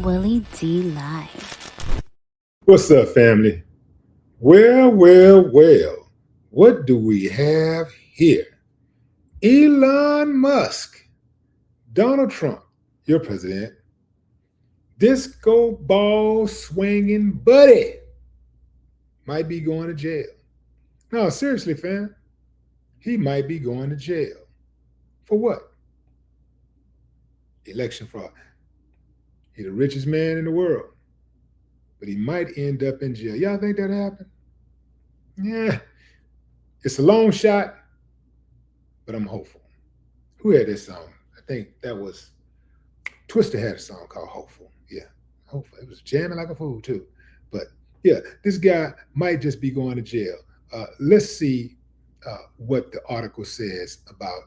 Willie D. Live. What's up, family? Well. What do we have here? Elon Musk, Donald Trump, your president, disco ball swinging buddy, might be going to jail. No, seriously, fam. He might be going to jail. For what? Election fraud. He's the richest man in the world, but he might end up in jail. Y'all think that happened? Yeah, it's a long shot, but I'm hopeful. Who had this song? I think that was Twister had a song called Hopeful. Yeah, hopeful. It was jamming like a fool too. But yeah, this guy might just be going to jail. Let's see what the article says about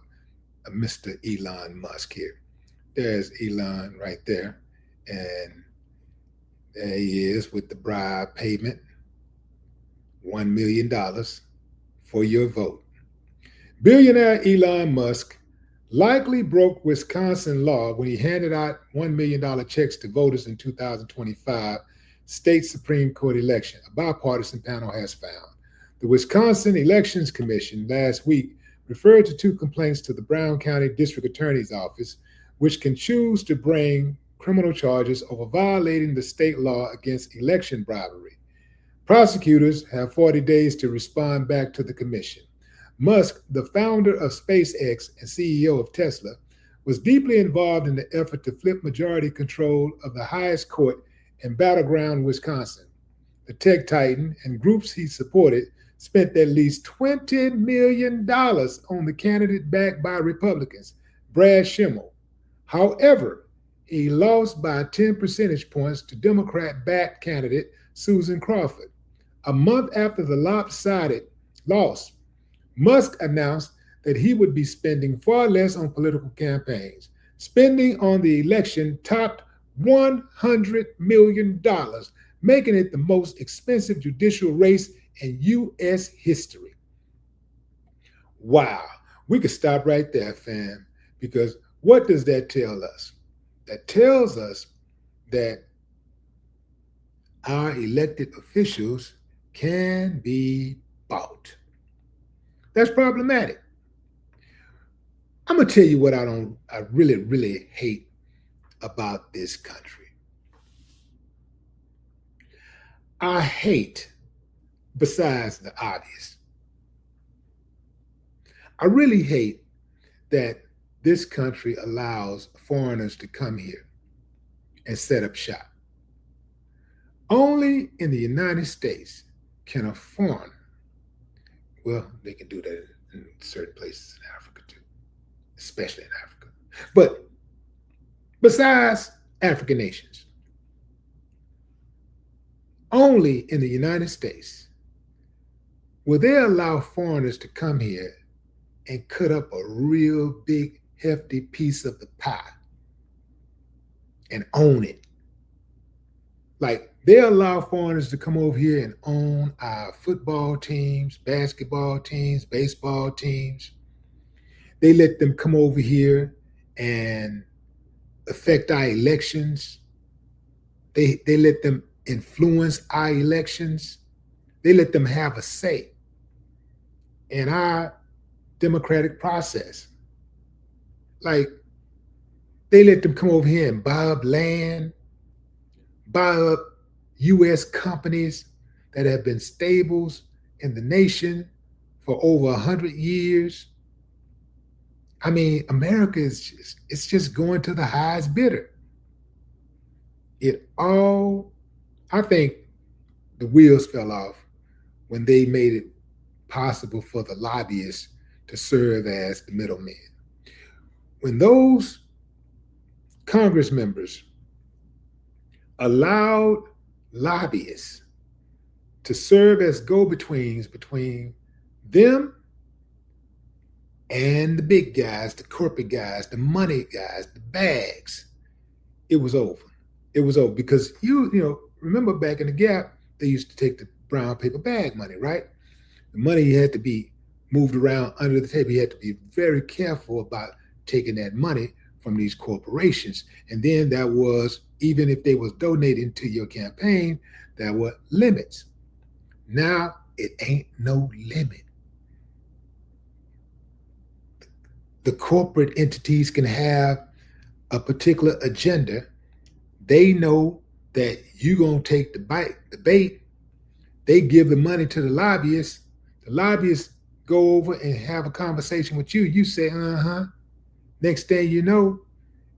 Mr. Elon Musk here. There's Elon right there. And there he is with the bribe payment, $1 million for your vote. Billionaire Elon Musk likely broke Wisconsin law when he handed out $1 million checks to voters in 2025 state Supreme Court election, a bipartisan panel has found. The Wisconsin Elections Commission last week referred to two complaints to the Brown County District Attorney's Office, which can choose to bring criminal charges over violating the state law against election bribery. Prosecutors have 40 days to respond back to the commission. Musk, the founder of SpaceX and CEO of Tesla, was deeply involved in the effort to flip majority control of the highest court in battleground Wisconsin. The tech titan and groups he supported spent at least $20 million on the candidate backed by Republicans, Brad Schimmel. However, he lost by 10 percentage points to Democrat-backed candidate Susan Crawford. A month after the lopsided loss, Musk announced that he would be spending far less on political campaigns. Spending on the election topped $100 million, making it the most expensive judicial race in U.S. history. Wow. We could stop right there, fam, because what does that tell us? That tells us that our elected officials can be bought. That's problematic. I'm gonna tell you what I really hate about this country. I hate, besides the obvious, I really hate that this country allows foreigners to come here and set up shop. Only in the United States can a foreigner, well, they can do that in certain places in Africa too, especially in Africa. But besides African nations, only in the United States will they allow foreigners to come here and cut up a real big hefty piece of the pie and own it. Like they allow foreigners to come over here and own our football teams, basketball teams, baseball teams. They let them come over here and affect our elections. They let them influence our elections. They let them have a say in our democratic process. Like, they let them come over here and buy up land, buy up U.S. companies that have been staples in the nation for over 100 years. I mean, America is just going to the highest bidder. I think the wheels fell off when they made it possible for the lobbyists to serve as the middlemen. When those Congress members allowed lobbyists to serve as go-betweens between them and the big guys, the corporate guys, the money guys, the bags, it was over. It was over because remember back in the Gap, they used to take the brown paper bag money, right? The money had to be moved around under the table. You had to be very careful about taking that money from these corporations. And then there was, even if they was donating to your campaign, there were limits. Now it ain't no limit. The corporate entities can have a particular agenda. They know that you're going to take the bait. They give the money to the lobbyists. The lobbyists go over and have a conversation with you. You say, uh-huh. Next thing you know,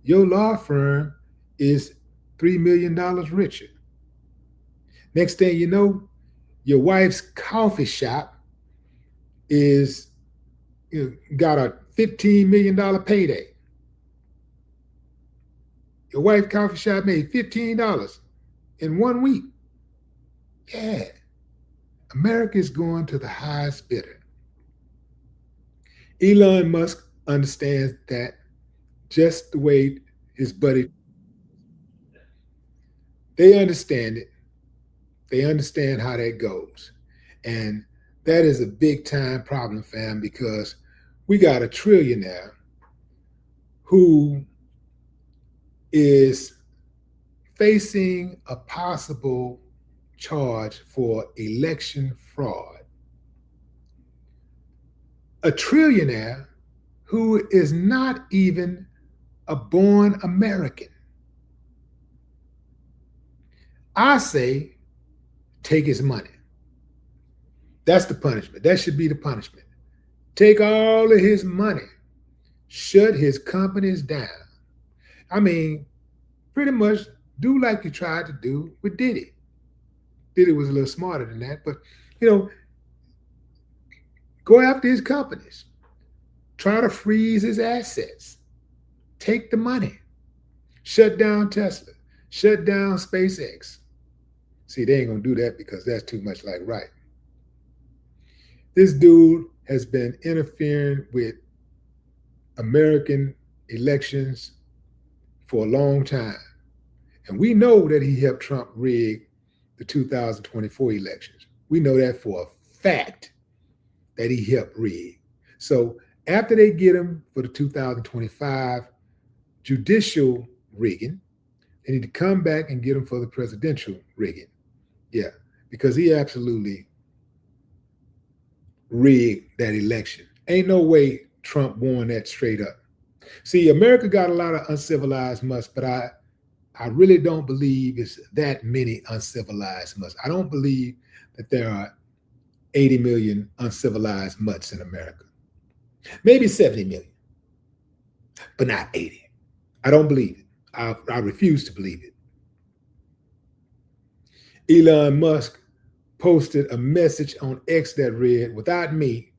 your law firm is $3 million richer. Next thing you know, your wife's coffee shop is got a $15 million payday. Your wife's coffee shop made $15 in 1 week. Yeah. America is going to the highest bidder. Elon Musk understands that just the way his buddy, they understand it. They understand how that goes. And that is a big time problem, fam, because we got a trillionaire who is facing a possible charge for election fraud. A trillionaire who is not even a born American. I say, take his money. That's the punishment. That should be the punishment. Take all of his money. Shut his companies down. I mean, pretty much do like you tried to do with Diddy. Diddy was a little smarter than that, but go after his companies. Try to freeze his assets. Take the money. Shut down Tesla. Shut down SpaceX. See, they ain't gonna do that because that's too much like right. This dude has been interfering with American elections for a long time. And we know that he helped Trump rig the 2024 elections. We know that for a fact that he helped rig. So after they get him for the 2025 judicial rigging, they need to come back and get him for the presidential rigging. Yeah, because he absolutely rigged that election. Ain't no way Trump won that straight up. See, America got a lot of uncivilized mutts, but I really don't believe it's that many uncivilized mutts. I don't believe that there are 80 million uncivilized mutts in America. Maybe 70 million, but not 80. I don't believe it. I refuse to believe it. Elon Musk posted a message on X that read, without me,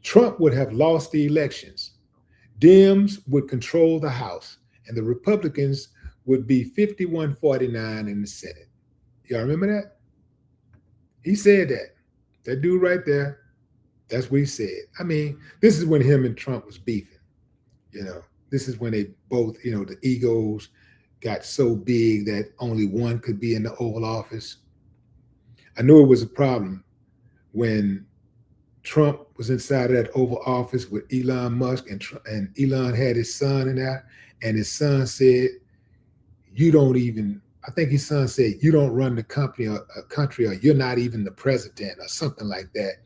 Trump would have lost the elections. Dems would control the House, and the Republicans would be 51-49 in the Senate. Y'all remember that? He said that. That dude right there, that's what he said. I mean, this is when him and Trump was beefing. This is when they both, the egos got so big that only one could be in the Oval Office. I knew it was a problem when Trump was inside of that Oval Office with Elon Musk, and Elon had his son in there, and his son said, I think his son said, you don't run the country, or you're not even the president, or something like that.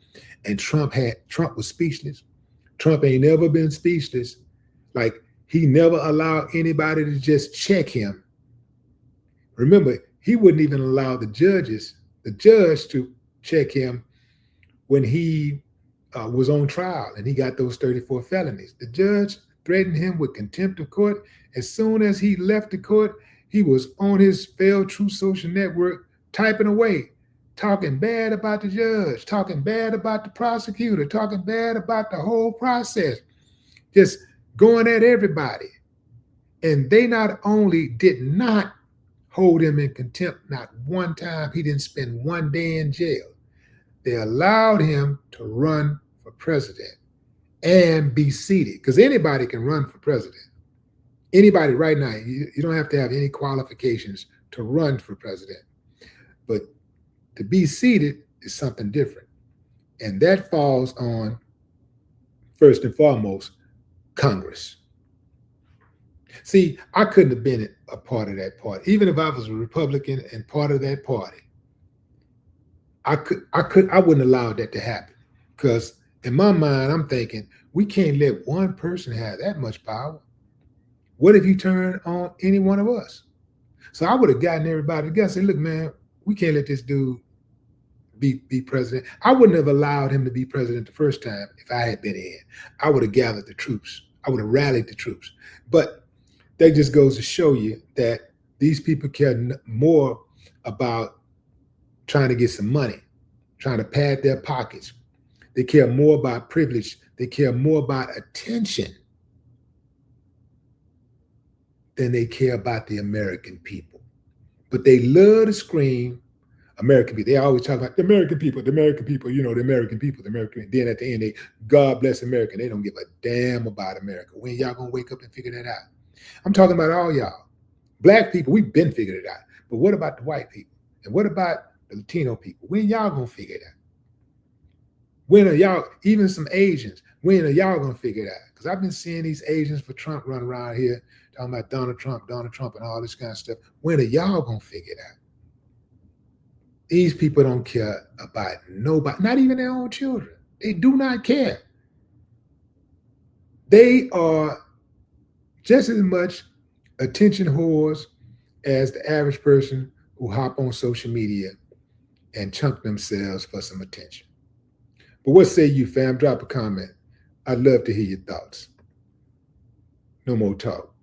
And Trump was speechless. Trump ain't never been speechless. Like, he never allowed anybody to just check him. Remember, he wouldn't even allow the judge to check him when he was on trial and he got those 34 felonies. The judge threatened him with contempt of court. As soon as he left the court, he was on his failed True Social network typing away, talking bad about the judge, talking bad about the prosecutor, talking bad about the whole process, just going at everybody. And they not only did not hold him in contempt, not one time, he didn't spend one day in jail. They allowed him to run for president and be seated, because anybody can run for president. Anybody right now, you don't have to have any qualifications to run for president. But to be seated is something different. And that falls on, first and foremost, Congress. See, I couldn't have been a part of that party. Even if I was a Republican and part of that party, I wouldn't allow that to happen. Because in my mind, I'm thinking, we can't let one person have that much power. What if you turn on any one of us? So I would have gotten everybody together and said, look, man, we can't let this dude be president. I wouldn't have allowed him to be president the first time if I had been in. I would have gathered the troops. I would have rallied the troops. But that just goes to show you that these people care more about trying to get some money, trying to pad their pockets. They care more about privilege. They care more about attention than they care about the American people. But they love to scream American people. They always talk about the American people, the American people, the American people, the American people. Then at the end, they, God bless America. They don't give a damn about America. When y'all gonna wake up and figure that out? I'm talking about all y'all. Black people, we've been figured it out. But what about the white people? And what about the Latino people? When y'all gonna figure it out? When are y'all, even some Asians, when are y'all gonna figure it out? Because I've been seeing these Asians for Trump run around here talking about Donald Trump, and all this kind of stuff. When are y'all gonna figure it out? These people don't care about nobody, not even their own children. They do not care. They are just as much attention whores as the average person who hop on social media and chunk themselves for some attention. But what say you, fam? Drop a comment. I'd love to hear your thoughts. No more talk.